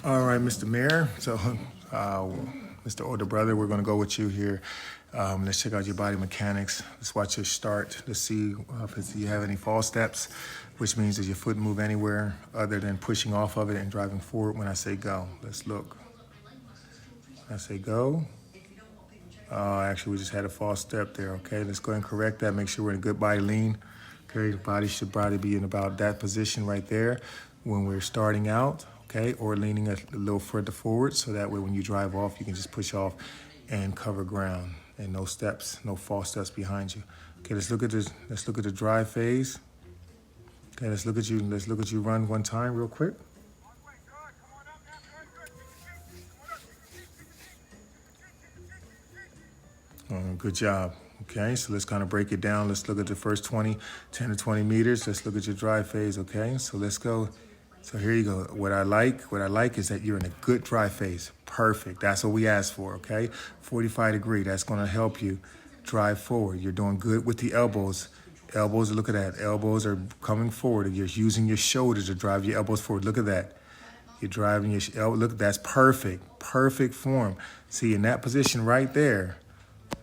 All right, Mr. Mayor. So, uh, Mr. Older Brother, we're going to go with you here. Let's check out your body mechanics. Let's watch your start. Let's see if you have any false steps, which means does your foot move anywhere other than pushing off of it and driving forward when I say go. Let's look. When I say go. Actually, we just had a false step there. Okay, let's go ahead and correct that. Make sure we're in a good body lean. Okay, the body should probably be in about that position right there when we're starting out. Okay, or leaning a little further forward, so that way when you drive off, you can just push off and cover ground, and no steps, no false steps behind you. Okay, let's look at this. Let's look at the drive phase. Okay, let's look at you. Let's look at you run one time, real quick. Good job. Okay, so let's kind of break it down. Let's look at the first 10 to 20 meters. Let's look at your drive phase. Okay, so let's go. So here you go. What I like is that you're in a good drive phase. Perfect. That's what we asked for, okay? 45 degree. That's going to help you drive forward. You're doing good with the elbows. Elbows, look at that. Elbows are coming forward. You're using your shoulders to drive your elbows forward. Look at that. You're driving your elbow. Look, that's perfect. Perfect form. See, in that position right there,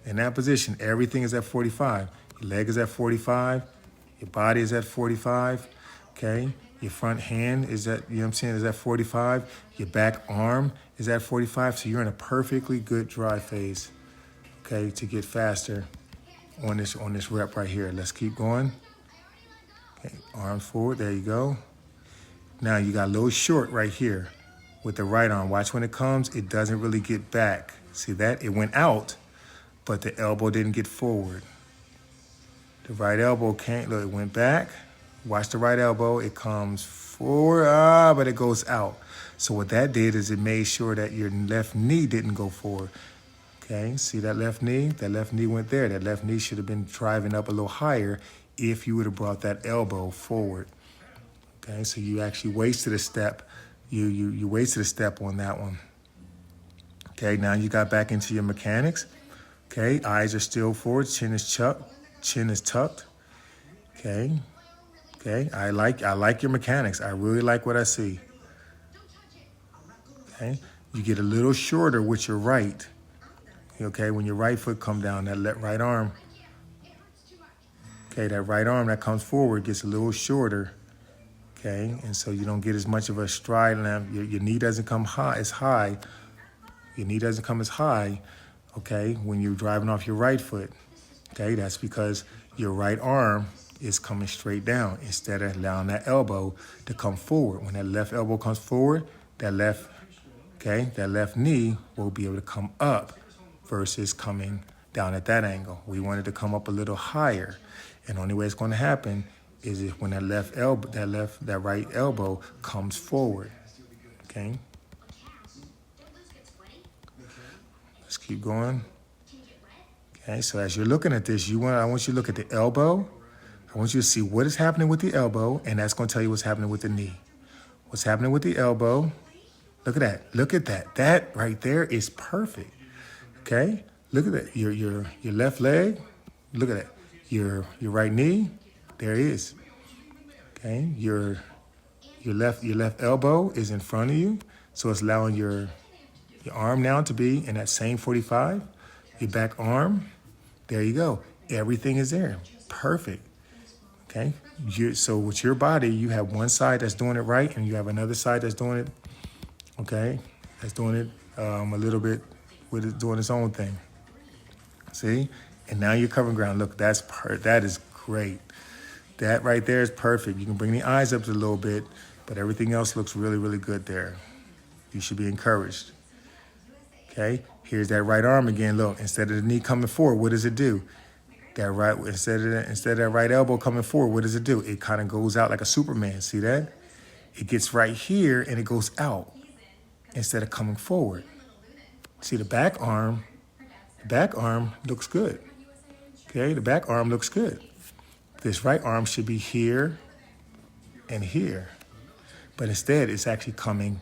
in that position, everything is at 45. Your leg is at 45. Your body is at 45, okay? Your front hand is at, you know what I'm saying, is at 45. Your back arm is at 45. So you're in a perfectly good drive phase, okay, to get faster on this rep right here. Let's keep going. Okay, arms forward. There you go. Now you got a little short right here with the right arm. Watch when it comes, it doesn't really get back. See that? It went out, but the elbow didn't get forward. The right elbow can't, look, it went back. Watch the right elbow, it comes forward, but it goes out. So what that did is it made sure that your left knee didn't go forward. Okay, see that left knee? That left knee went there. That left knee should have been driving up a little higher if you would have brought that elbow forward. Okay, so you actually wasted a step. You wasted a step on that one. Okay, now you got back into your mechanics. Okay, eyes are still forward, chin is tucked. Okay. Okay, I like your mechanics. I really like what I see. Okay, you get a little shorter with your right. Okay, when your right foot come down, that right arm. Okay, that right arm that comes forward gets a little shorter. Okay, and so you don't get as much of a stride. And your knee doesn't come as high. Your knee doesn't come as high. Okay, when you're driving off your right foot. Okay, that's because your right arm is coming straight down instead of allowing that elbow to come forward. When that left elbow comes forward, that left knee will be able to come up versus coming down at that angle. We wanted to come up a little higher, and the only way it's going to happen is if when that right elbow comes forward. Okay. Let's keep going. Okay, so as you're looking at this, I want you to look at the elbow. I want you to see what is happening with the elbow, and that's going to tell you what's happening with the knee. What's happening with the elbow? Look at that. Look at that. That right there is perfect. Okay? Look at that. Your left leg. Look at that. Your right knee. There it is. Okay? Your left elbow is in front of you, so it's allowing your arm now to be in that same 45. Your back arm. There you go. Everything is there. Perfect. Okay, so with your body, you have one side that's doing it right, and you have another side that's doing it, okay, that's doing it a little bit with it doing its own thing. See, and now you're covering ground. Look, that is great. That right there is perfect. You can bring the eyes up a little bit, but everything else looks really, really good there. You should be encouraged. Okay, here's that right arm again. Look, instead of the knee coming forward, what does it do? That right, instead of that right elbow coming forward, what does it do? It kind of goes out like a Superman. See that? It gets right here and it goes out instead of coming forward. See the back arm looks good. Okay, the back arm looks good. This right arm should be here and here, but instead it's actually coming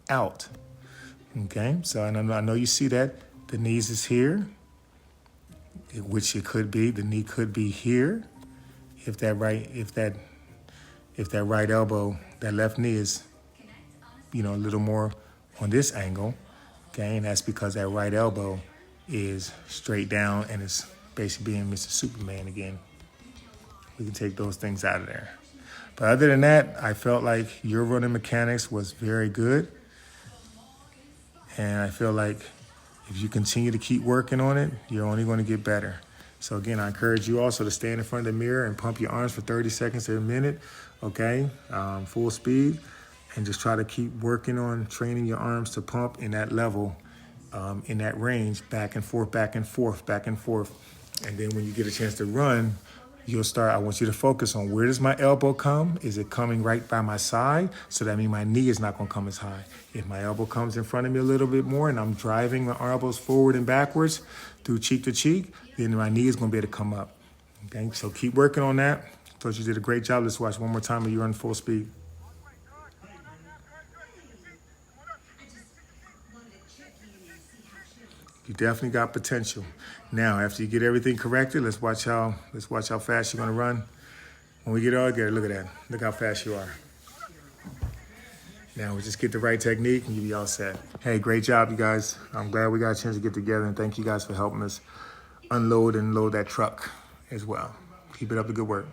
out. Okay, so I know you see that the knees is here. Which it could be, the knee could be here, if that right elbow, that left knee is a little more on this angle, okay? And that's because that right elbow is straight down and it's basically being Mr. Superman again. We can take those things out of there. But other than that, I felt like your running mechanics was very good. And I feel like if you continue to keep working on it, you're only going to get better. So again, I encourage you also to stand in front of the mirror and pump your arms for 30 seconds to a minute, okay? Full speed. And just try to keep working on training your arms to pump in that level, in that range, back and forth, back and forth, back and forth. And then when you get a chance to run, I want you to focus on where does my elbow come? Is it coming right by my side? So that means my knee is not going to come as high. If my elbow comes in front of me a little bit more and I'm driving my elbows forward and backwards through cheek to cheek, then my knee is going to be able to come up. Okay, so keep working on that. Thought you did a great job. Let's watch one more time of you run full speed. You definitely got potential. Now, after you get everything corrected, let's watch how fast you're gonna run. When we get all together, look at that. Look how fast you are. Now we just get the right technique and you'll be all set. Hey, great job, you guys. I'm glad we got a chance to get together, and thank you guys for helping us unload and load that truck as well. Keep it up the good work.